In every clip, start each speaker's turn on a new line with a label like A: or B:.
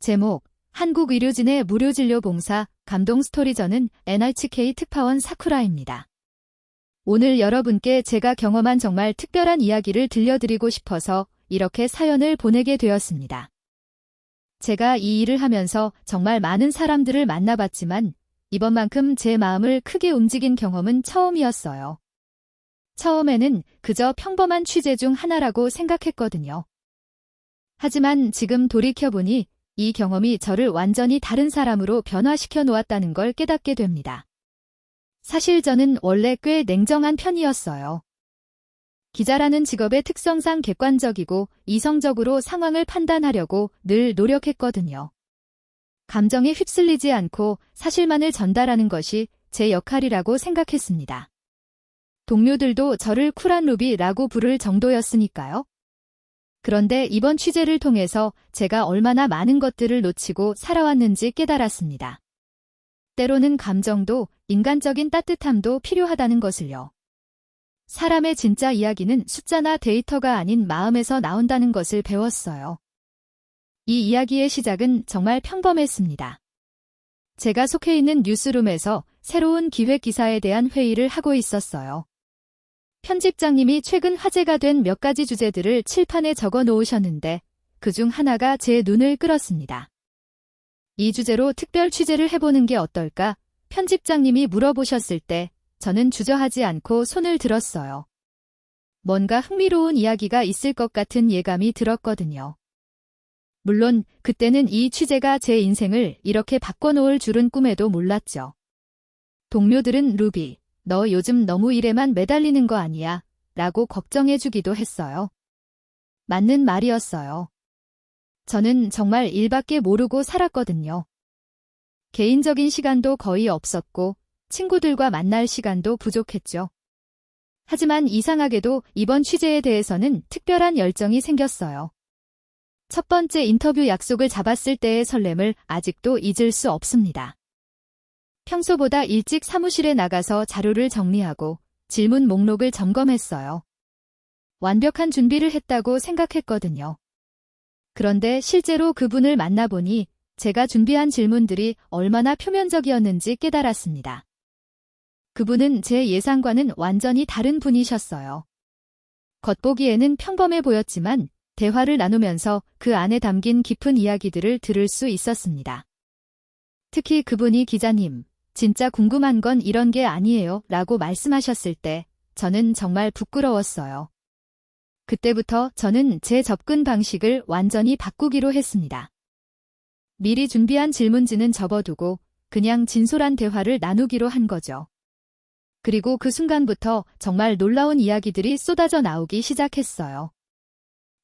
A: 제목, 한국의료진의 무료진료봉사, 감동 스토리. 저는 NHK 특파원 사쿠라입니다. 오늘 여러분께 제가 경험한 정말 특별한 이야기를 들려드리고 싶어서 이렇게 사연을 보내게 되었습니다. 제가 이 일을 하면서 정말 많은 사람들을 만나봤지만 이번만큼 제 마음을 크게 움직인 경험은 처음이었어요. 처음에는 그저 평범한 취재 중 하나라고 생각했거든요. 하지만 지금 돌이켜보니 이 경험이 저를 완전히 다른 사람으로 변화시켜 놓았다는 걸 깨닫게 됩니다. 사실 저는 원래 꽤 냉정한 편이었어요. 기자라는 직업의 특성상 객관적이고 이성적으로 상황을 판단하려고 늘 노력했거든요. 감정에 휩쓸리지 않고 사실만을 전달하는 것이 제 역할이라고 생각했습니다. 동료들도 저를 쿨한 루비라고 부를 정도였으니까요. 그런데 이번 취재를 통해서 제가 얼마나 많은 것들을 놓치고 살아왔는지 깨달았습니다. 때로는 감정도 인간적인 따뜻함도 필요하다는 것을요. 사람의 진짜 이야기는 숫자나 데이터가 아닌 마음에서 나온다는 것을 배웠어요. 이 이야기의 시작은 정말 평범했습니다. 제가 속해 있는 뉴스룸에서 새로운 기획 기사에 대한 회의를 하고 있었어요. 편집장님이 최근 화제가 된 몇 가지 주제들을 칠판에 적어 놓으셨는데 그중 하나가 제 눈을 끌었습니다. 이 주제로 특별 취재를 해보는 게 어떨까? 편집장님이 물어보셨을 때 저는 주저하지 않고 손을 들었어요. 뭔가 흥미로운 이야기가 있을 것 같은 예감이 들었거든요. 물론 그때는 이 취재가 제 인생을 이렇게 바꿔놓을 줄은 꿈에도 몰랐죠. 동료들은 루비, 너 요즘 너무 일에만 매달리는 거 아니야? 라고 걱정해주기도 했어요. 맞는 말이었어요. 저는 정말 일밖에 모르고 살았거든요. 개인적인 시간도 거의 없었고 친구들과 만날 시간도 부족했죠. 하지만 이상하게도 이번 취재에 대해서는 특별한 열정이 생겼어요. 첫 번째 인터뷰 약속을 잡았을 때의 설렘을 아직도 잊을 수 없습니다. 평소보다 일찍 사무실에 나가서 자료를 정리하고 질문 목록을 점검했어요. 완벽한 준비를 했다고 생각했거든요. 그런데 실제로 그분을 만나보니 제가 준비한 질문들이 얼마나 표면적이었는지 깨달았습니다. 그분은 제 예상과는 완전히 다른 분이셨어요. 겉보기에는 평범해 보였지만 대화를 나누면서 그 안에 담긴 깊은 이야기들을 들을 수 있었습니다. 특히 그분이 기자님, 진짜 궁금한 건 이런 게 아니에요 라고 말씀하셨을 때 저는 정말 부끄러웠어요. 그때부터 저는 제 접근 방식을 완전히 바꾸기로 했습니다. 미리 준비한 질문지는 접어두고 그냥 진솔한 대화를 나누기로 한 거죠. 그리고 그 순간부터 정말 놀라운 이야기들이 쏟아져 나오기 시작했어요.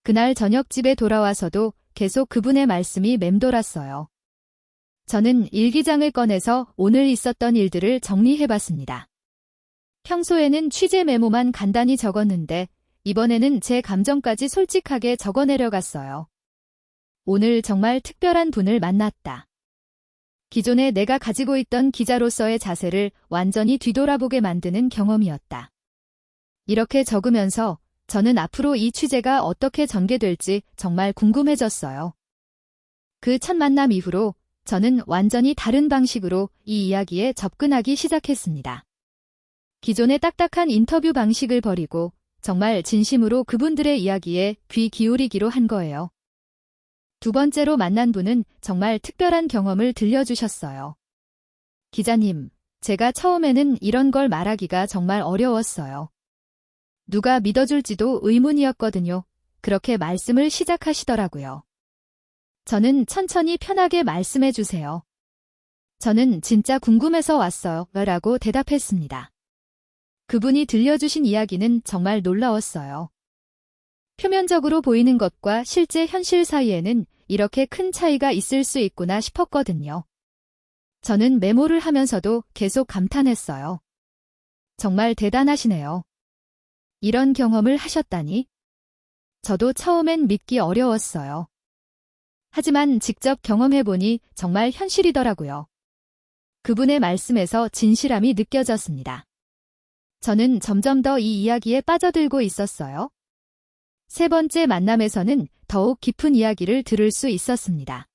A: 그날 저녁 집에 돌아와서도 계속 그분의 말씀이 맴돌았어요. 저는 일기장을 꺼내서 오늘 있었던 일들을 정리해봤습니다. 평소에는 취재 메모만 간단히 적었는데 이번에는 제 감정까지 솔직하게 적어내려갔어요. 오늘 정말 특별한 분을 만났다. 기존에 내가 가지고 있던 기자로서의 자세를 완전히 뒤돌아보게 만드는 경험이었다. 이렇게 적으면서 저는 앞으로 이 취재가 어떻게 전개될지 정말 궁금해졌어요. 그 첫 만남 이후로 저는 완전히 다른 방식으로 이 이야기에 접근하기 시작했습니다. 기존의 딱딱한 인터뷰 방식을 버리고 정말 진심으로 그분들의 이야기에 귀 기울이기로 한 거예요. 두 번째로 만난 분은 정말 특별한 경험을 들려주셨어요. 기자님, 제가 처음에는 이런 걸 말하기가 정말 어려웠어요. 누가 믿어줄지도 의문이었거든요. 그렇게 말씀을 시작하시더라고요. 저는 천천히 편하게 말씀해 주세요. 저는 진짜 궁금해서 왔어요. 라고 대답했습니다. 그분이 들려주신 이야기는 정말 놀라웠어요. 표면적으로 보이는 것과 실제 현실 사이에는 이렇게 큰 차이가 있을 수 있구나 싶었거든요. 저는 메모를 하면서도 계속 감탄했어요. 정말 대단하시네요. 이런 경험을 하셨다니. 저도 처음엔 믿기 어려웠어요. 하지만 직접 경험해보니 정말 현실이더라고요. 그분의 말씀에서 진실함이 느껴졌습니다. 저는 점점 더 이 이야기에 빠져들고 있었어요. 세 번째 만남에서는 더욱 깊은 이야기를 들을 수 있었습니다.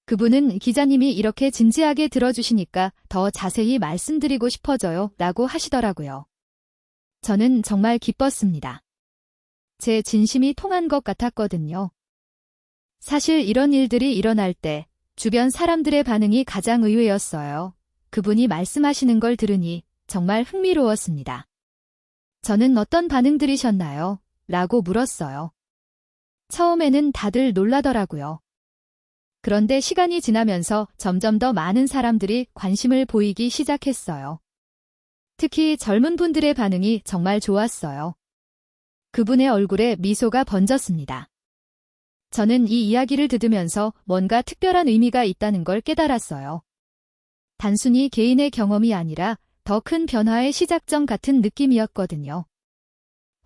A: 그분은 기자님이 이렇게 진지하게 들어주시니까 더 자세히 말씀드리고 싶어져요 라고 하시더라고요. 저는 정말 기뻤습니다. 제 진심이 통한 것 같았거든요. 사실 이런 일들이 일어날 때 주변 사람들의 반응이 가장 의외였어요. 그분이 말씀하시는 걸 들으니 정말 흥미로웠습니다. 저는 어떤 반응들이셨나요? 라고 물었어요. 처음에는 다들 놀라더라고요. 그런데 시간이 지나면서 점점 더 많은 사람들이 관심을 보이기 시작했어요. 특히 젊은 분들의 반응이 정말 좋았어요. 그분의 얼굴에 미소가 번졌습니다. 저는 이 이야기를 들으면서 뭔가 특별한 의미가 있다는 걸 깨달았어요. 단순히 개인의 경험이 아니라 더 큰 변화의 시작점 같은 느낌이었거든요.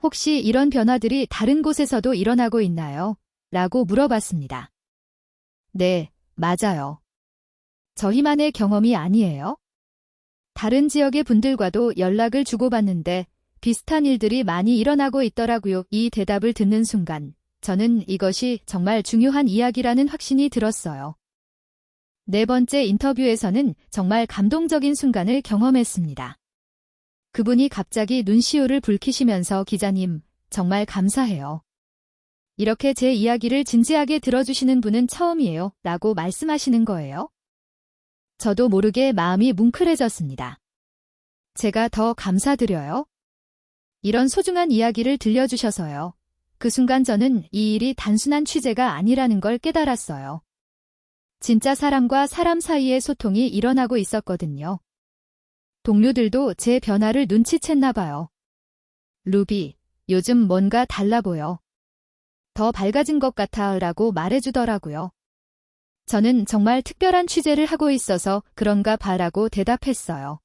A: 혹시 이런 변화들이 다른 곳에서도 일어나고 있나요? 라고 물어봤습니다. 네, 맞아요. 저희만의 경험이 아니에요. 다른 지역의 분들과도 연락을 주고받는데 비슷한 일들이 많이 일어나고 있더라고요. 이 대답을 듣는 순간 저는 이것이 정말 중요한 이야기라는 확신이 들었어요. 네 번째 인터뷰에서는 정말 감동적인 순간을 경험했습니다. 그분이 갑자기 눈시울을 붉히시면서 기자님, 정말 감사해요. 이렇게 제 이야기를 진지하게 들어주시는 분은 처음이에요. 라고 말씀하시는 거예요. 저도 모르게 마음이 뭉클해졌습니다. 제가 더 감사드려요. 이런 소중한 이야기를 들려주셔서요. 그 순간 저는 이 일이 단순한 취재가 아니라는 걸 깨달았어요. 진짜 사람과 사람 사이의 소통이 일어나고 있었거든요. 동료들도 제 변화를 눈치챘나 봐요. 루비, 요즘 뭔가 달라 보여. 더 밝아진 것 같아 라고 말해주더라고요. 저는 정말 특별한 취재를 하고 있어서 그런가 봐라고 대답했어요.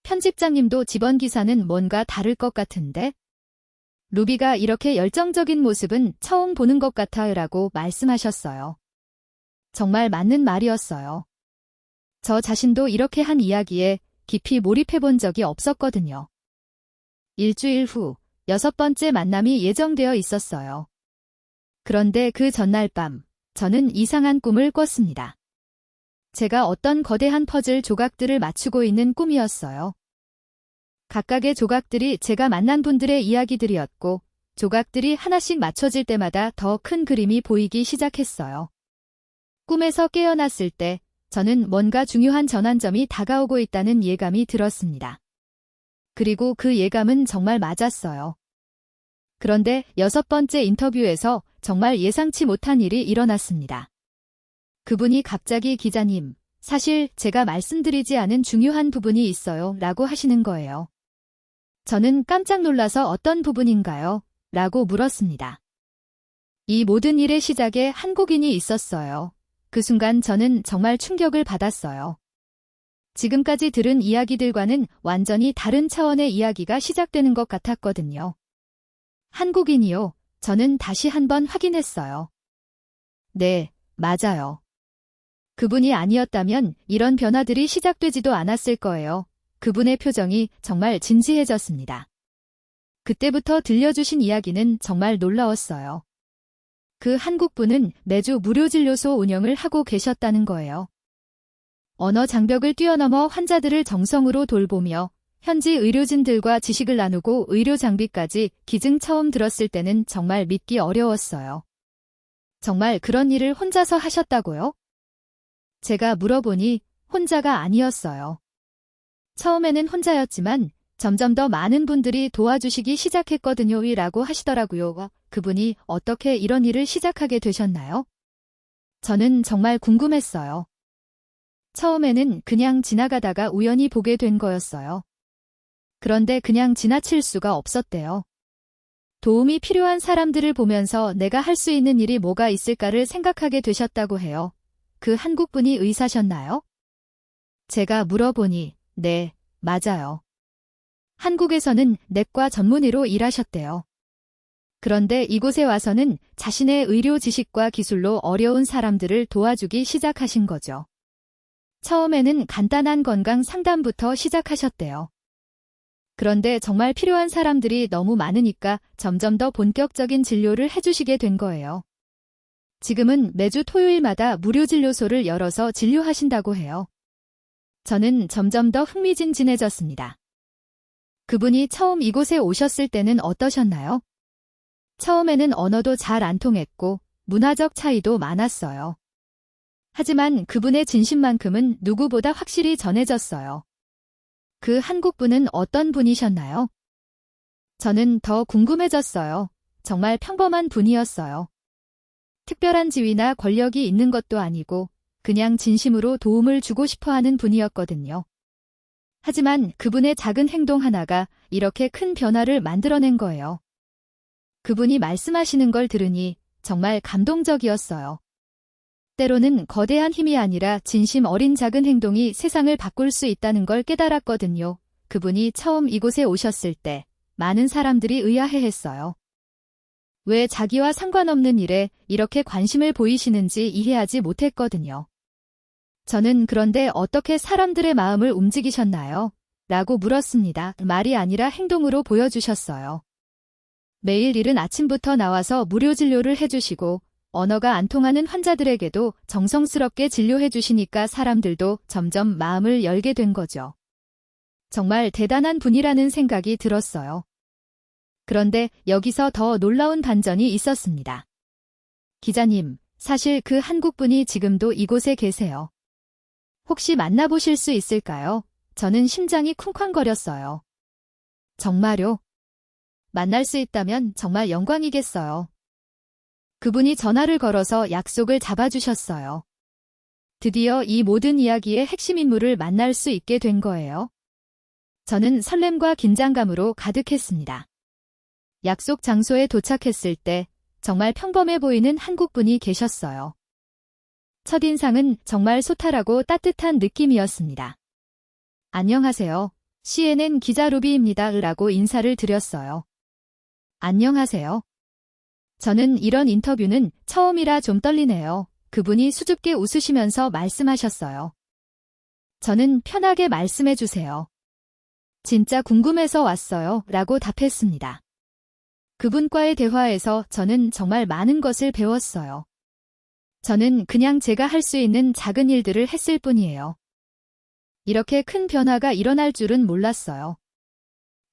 A: 편집장님도 이번 기사는 뭔가 다를 것 같은데? 루비가 이렇게 열정적인 모습은 처음 보는 것 같아 라고 말씀하셨어요. 정말 맞는 말이었어요. 저 자신도 이렇게 한 이야기에 깊이 몰입해 본 적이 없었거든요. 일주일 후 6번째 만남이 예정되어 있었어요. 그런데 그 전날 밤, 저는 이상한 꿈을 꿨습니다. 제가 어떤 거대한 퍼즐 조각들을 맞추고 있는 꿈이었어요. 각각의 조각들이 제가 만난 분들의 이야기들이었고, 조각들이 하나씩 맞춰질 때마다 더 큰 그림이 보이기 시작했어요. 꿈에서 깨어났을 때 저는 뭔가 중요한 전환점이 다가오고 있다는 예감이 들었습니다. 그리고 그 예감은 정말 맞았어요. 그런데 6번째 인터뷰에서 정말 예상치 못한 일이 일어났습니다. 그분이 갑자기 기자님, 사실 제가 말씀드리지 않은 중요한 부분이 있어요 라고 하시는 거예요. 저는 깜짝 놀라서 어떤 부분인가요? 라고 물었습니다. 이 모든 일의 시작에 한국인이 있었어요. 그 순간 저는 정말 충격을 받았어요. 지금까지 들은 이야기들과는 완전히 다른 차원의 이야기가 시작되는 것 같았거든요. 한국인이요? 저는 다시 한번 확인했어요. 네, 맞아요. 그분이 아니었다면 이런 변화들이 시작되지도 않았을 거예요. 그분의 표정이 정말 진지해졌습니다. 그때부터 들려주신 이야기는 정말 놀라웠어요. 그 한국분은 매주 무료진료소 운영을 하고 계셨다는 거예요. 언어 장벽을 뛰어넘어 환자들을 정성으로 돌보며 현지 의료진들과 지식을 나누고 의료 장비까지 기증 처음 들었을 때는 정말 믿기 어려웠어요. 정말 그런 일을 혼자서 하셨다고요? 제가 물어보니 혼자가 아니었어요. 처음에는 혼자였지만 점점 더 많은 분들이 도와주시기 시작했거든요. 라고 하시더라고요. 그분이 어떻게 이런 일을 시작하게 되셨나요? 저는 정말 궁금했어요. 처음에는 그냥 지나가다가 우연히 보게 된 거였어요. 그런데 그냥 지나칠 수가 없었대요. 도움이 필요한 사람들을 보면서 내가 할 수 있는 일이 뭐가 있을까를 생각하게 되셨다고 해요. 그 한국분이 의사셨나요? 제가 물어보니, 네, 맞아요. 한국에서는 내과 전문의로 일하셨대요. 그런데 이곳에 와서는 자신의 의료 지식과 기술로 어려운 사람들을 도와주기 시작하신 거죠. 처음에는 간단한 건강 상담부터 시작하셨대요. 그런데 정말 필요한 사람들이 너무 많으니까 점점 더 본격적인 진료를 해주시게 된 거예요. 지금은 매주 토요일마다 무료 진료소를 열어서 진료하신다고 해요. 저는 점점 더 흥미진진해졌습니다. 그분이 처음 이곳에 오셨을 때는 어떠셨나요? 처음에는 언어도 잘 안 통했고 문화적 차이도 많았어요. 하지만 그분의 진심만큼은 누구보다 확실히 전해졌어요. 그 한국분은 어떤 분이셨나요? 저는 더 궁금해졌어요. 정말 평범한 분이었어요. 특별한 지위나 권력이 있는 것도 아니고 그냥 진심으로 도움을 주고 싶어 하는 분이었거든요. 하지만 그분의 작은 행동 하나가 이렇게 큰 변화를 만들어낸 거예요. 그분이 말씀하시는 걸 들으니 정말 감동적이었어요. 때로는 거대한 힘이 아니라 진심 어린 작은 행동이 세상을 바꿀 수 있다는 걸 깨달았거든요. 그분이 처음 이곳에 오셨을 때 많은 사람들이 의아해했어요. 왜 자기와 상관없는 일에 이렇게 관심을 보이시는지 이해하지 못했거든요. 저는 그런데 어떻게 사람들의 마음을 움직이셨나요? 라고 물었습니다. 말이 아니라 행동으로 보여주셨어요. 매일 이른 아침부터 나와서 무료 진료를 해주시고 언어가 안 통하는 환자들에게도 정성스럽게 진료해 주시니까 사람들도 점점 마음을 열게 된 거죠. 정말 대단한 분이라는 생각이 들었어요. 그런데 여기서 더 놀라운 반전이 있었습니다. 기자님, 사실 그 한국분이 지금도 이곳에 계세요. 혹시 만나보실 수 있을까요? 저는 심장이 쿵쾅거렸어요. 정말요? 만날 수 있다면 정말 영광이겠어요. 그분이 전화를 걸어서 약속을 잡아주셨어요. 드디어 이 모든 이야기의 핵심 인물을 만날 수 있게 된 거예요. 저는 설렘과 긴장감으로 가득했습니다. 약속 장소에 도착했을 때 정말 평범해 보이는 한국분이 계셨어요. 첫인상은 정말 소탈하고 따뜻한 느낌이었습니다. 안녕하세요. CNN 기자 루비입니다. 라고 인사를 드렸어요. 안녕하세요. 저는 이런 인터뷰는 처음이라 좀 떨리네요. 그분이 수줍게 웃으시면서 말씀하셨어요. 저는 편하게 말씀해 주세요. 진짜 궁금해서 왔어요. 라고 답했습니다. 그분과의 대화에서 저는 정말 많은 것을 배웠어요. 저는 그냥 제가 할 수 있는 작은 일들을 했을 뿐이에요. 이렇게 큰 변화가 일어날 줄은 몰랐어요.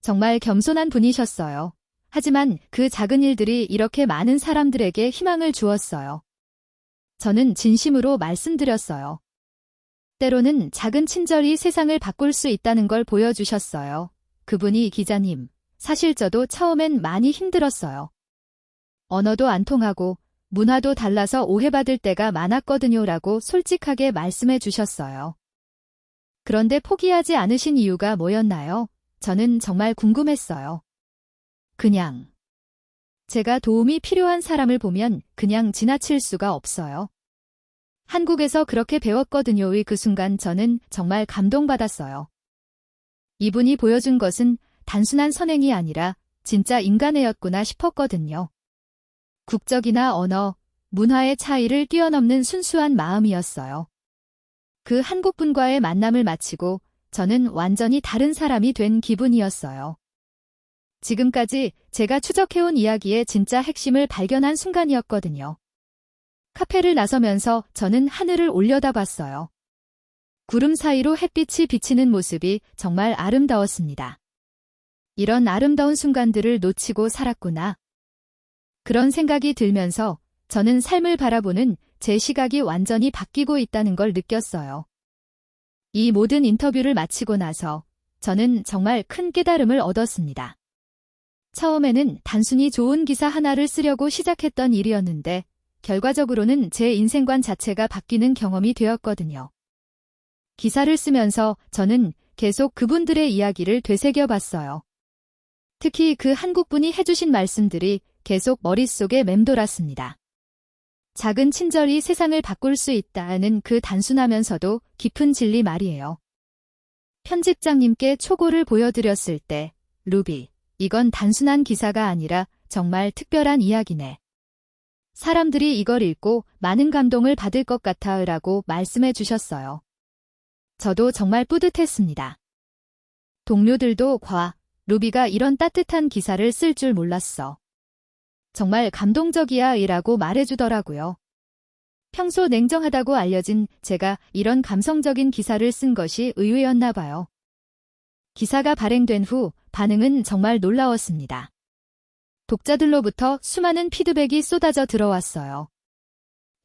A: 정말 겸손한 분이셨어요. 하지만 그 작은 일들이 이렇게 많은 사람들에게 희망을 주었어요. 저는 진심으로 말씀드렸어요. 때로는 작은 친절이 세상을 바꿀 수 있다는 걸 보여주셨어요. 그분이 기자님, 사실 저도 처음엔 많이 힘들었어요. 언어도 안 통하고 문화도 달라서 오해받을 때가 많았거든요. 라고 솔직하게 말씀해 주셨어요. 그런데 포기하지 않으신 이유가 뭐였나요? 저는 정말 궁금했어요. 그냥 제가 도움이 필요한 사람을 보면 그냥 지나칠 수가 없어요. 한국에서 그렇게 배웠거든요. 그 순간 저는 정말 감동받았어요. 이분이 보여준 것은 단순한 선행이 아니라 진짜 인간애였구나 싶었거든요. 국적이나 언어, 문화의 차이를 뛰어넘는 순수한 마음이었어요. 그 한국분과의 만남을 마치고 저는 완전히 다른 사람이 된 기분이었어요. 지금까지 제가 추적해온 이야기의 진짜 핵심을 발견한 순간이었거든요. 카페를 나서면서 저는 하늘을 올려다봤어요. 구름 사이로 햇빛이 비치는 모습이 정말 아름다웠습니다. 이런 아름다운 순간들을 놓치고 살았구나. 그런 생각이 들면서 저는 삶을 바라보는 제 시각이 완전히 바뀌고 있다는 걸 느꼈어요. 이 모든 인터뷰를 마치고 나서 저는 정말 큰 깨달음을 얻었습니다. 처음에는 단순히 좋은 기사 하나를 쓰려고 시작했던 일이었는데 결과적으로는 제 인생관 자체가 바뀌는 경험이 되었거든요. 기사를 쓰면서 저는 계속 그분들의 이야기를 되새겨봤어요. 특히 그 한국분이 해주신 말씀들이 계속 머릿속에 맴돌았습니다. 작은 친절이 세상을 바꿀 수 있다는 그 단순하면서도 깊은 진리 말이에요. 편집장님께 초고를 보여드렸을 때, 루비, 이건 단순한 기사가 아니라 정말 특별한 이야기네. 사람들이 이걸 읽고 많은 감동을 받을 것 같아 라고 말씀해 주셨어요. 저도 정말 뿌듯했습니다. 동료들도 루비가 이런 따뜻한 기사를 쓸 줄 몰랐어. 정말 감동적이야 라고 말해주더라고요. 평소 냉정하다고 알려진 제가 이런 감성적인 기사를 쓴 것이 의외였나 봐요. 기사가 발행된 후 반응은 정말 놀라웠습니다. 독자들로부터 수많은 피드백이 쏟아져 들어왔어요.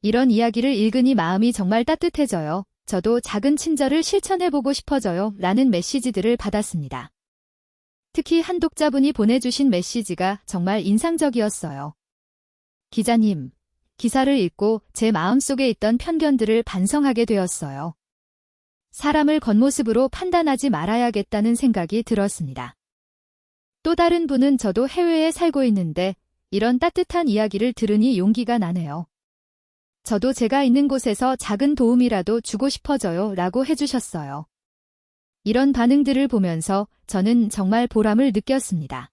A: 이런 이야기를 읽으니 마음이 정말 따뜻해져요. 저도 작은 친절을 실천해보고 싶어져요. 라는 메시지들을 받았습니다. 특히 한 독자분이 보내주신 메시지가 정말 인상적이었어요. 기자님, 기사를 읽고 제 마음속에 있던 편견들을 반성하게 되었어요. 사람을 겉모습으로 판단하지 말아야겠다는 생각이 들었습니다. 또 다른 분은 저도 해외에 살고 있는데 이런 따뜻한 이야기를 들으니 용기가 나네요. 저도 제가 있는 곳에서 작은 도움이라도 주고 싶어져요. 라고 해주셨어요. 이런 반응들을 보면서 저는 정말 보람을 느꼈습니다.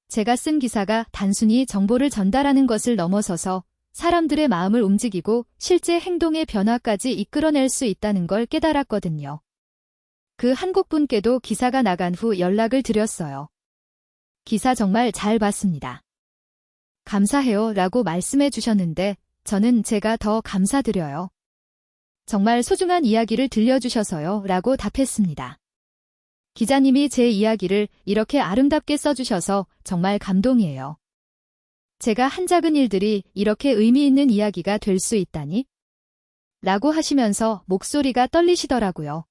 A: 제가 쓴 기사가 단순히 정보를 전달하는 것을 넘어서서 사람들의 마음을 움직이고 실제 행동의 변화까지 이끌어낼 수 있다는 걸 깨달았거든요. 그 한국 분께도 기사가 나간 후 연락을 드렸어요. 기사 정말 잘 봤습니다. 감사해요. 라고 말씀해 주셨는데 저는 제가 더 감사드려요. 정말 소중한 이야기를 들려주셔서요. 라고 답했습니다. 기자님이 제 이야기를 이렇게 아름답게 써주셔서 정말 감동이에요. 제가 한 작은 일들이 이렇게 의미 있는 이야기가 될 수 있다니? 라고 하시면서 목소리가 떨리시더라고요.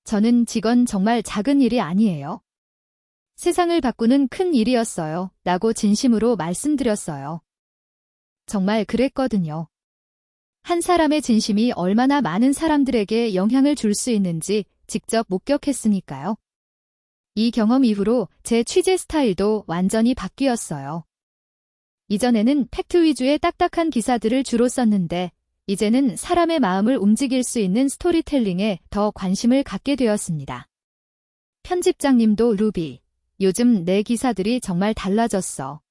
A: 저는 이건 정말 작은 일이 아니에요. 세상을 바꾸는 큰 일이었어요. 라고 진심으로 말씀드렸어요. 정말 그랬거든요. 한 사람의 진심이 얼마나 많은 사람들에게 영향을 줄 수 있는지 직접 목격했으니까요. 이 경험 이후로 제 취재 스타일도 완전히 바뀌었어요. 이전에는 팩트 위주의 딱딱한 기사들을 주로 썼는데 이제는 사람의 마음을 움직일 수 있는 스토리텔링에 더 관심을 갖게 되었습니다. 편집장님도 루비, 요즘 내 기사들이 정말 달라졌어.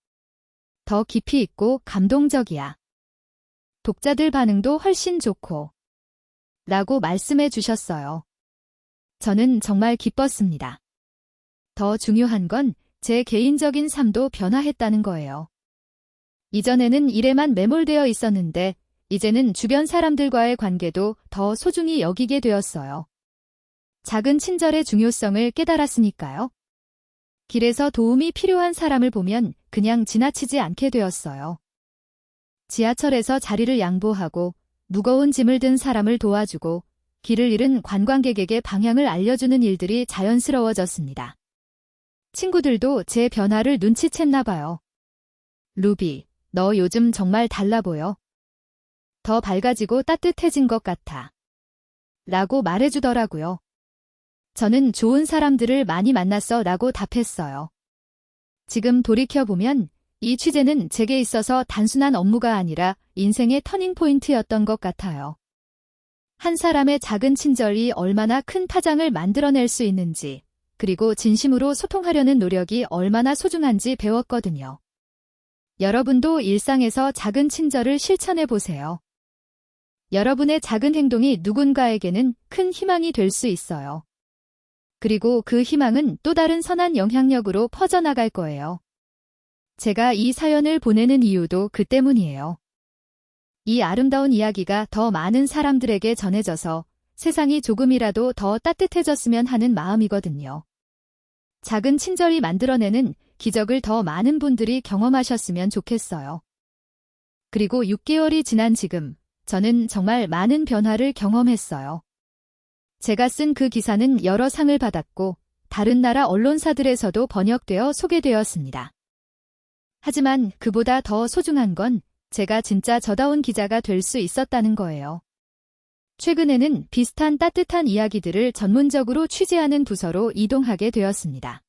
A: 더 깊이 있고 감동적이야. 독자들 반응도 훨씬 좋고. 라고 말씀해 주셨어요. 저는 정말 기뻤습니다. 더 중요한 건 제 개인적인 삶도 변화했다는 거예요. 이전에는 일에만 매몰되어 있었는데 이제는 주변 사람들과의 관계도 더 소중히 여기게 되었어요. 작은 친절의 중요성을 깨달았으니까요. 길에서 도움이 필요한 사람을 보면 그냥 지나치지 않게 되었어요. 지하철에서 자리를 양보하고 무거운 짐을 든 사람을 도와주고 길을 잃은 관광객에게 방향을 알려주는 일들이 자연스러워졌습니다. 친구들도 제 변화를 눈치챘나 봐요. 루비, 너 요즘 정말 달라 보여. 더 밝아지고 따뜻해진 것 같아. 라고 말해주더라고요. 저는 좋은 사람들을 많이 만났어 라고 답했어요. 지금 돌이켜보면 이 취재는 제게 있어서 단순한 업무가 아니라 인생의 터닝포인트였던 것 같아요. 한 사람의 작은 친절이 얼마나 큰 파장을 만들어낼 수 있는지, 그리고 진심으로 소통하려는 노력이 얼마나 소중한지 배웠거든요. 여러분도 일상에서 작은 친절을 실천해 보세요. 여러분의 작은 행동이 누군가에게는 큰 희망이 될 수 있어요. 그리고 그 희망은 또 다른 선한 영향력으로 퍼져나갈 거예요. 제가 이 사연을 보내는 이유도 그 때문이에요. 이 아름다운 이야기가 더 많은 사람들에게 전해져서 세상이 조금이라도 더 따뜻해졌으면 하는 마음이거든요. 작은 친절이 만들어내는 기적을 더 많은 분들이 경험하셨으면 좋겠어요. 그리고 6개월이 지난 지금, 저는 정말 많은 변화를 경험했어요. 제가 쓴 그 기사는 여러 상을 받았고, 다른 나라 언론사들에서도 번역되어 소개되었습니다. 하지만 그보다 더 소중한 건 제가 진짜 저다운 기자가 될 수 있었다는 거예요. 최근에는 비슷한 따뜻한 이야기들을 전문적으로 취재하는 부서로 이동하게 되었습니다.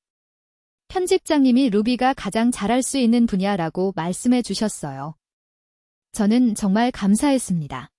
A: 편집장님이 루비가 가장 잘할 수 있는 분야라고 말씀해 주셨어요. 저는 정말 감사했습니다.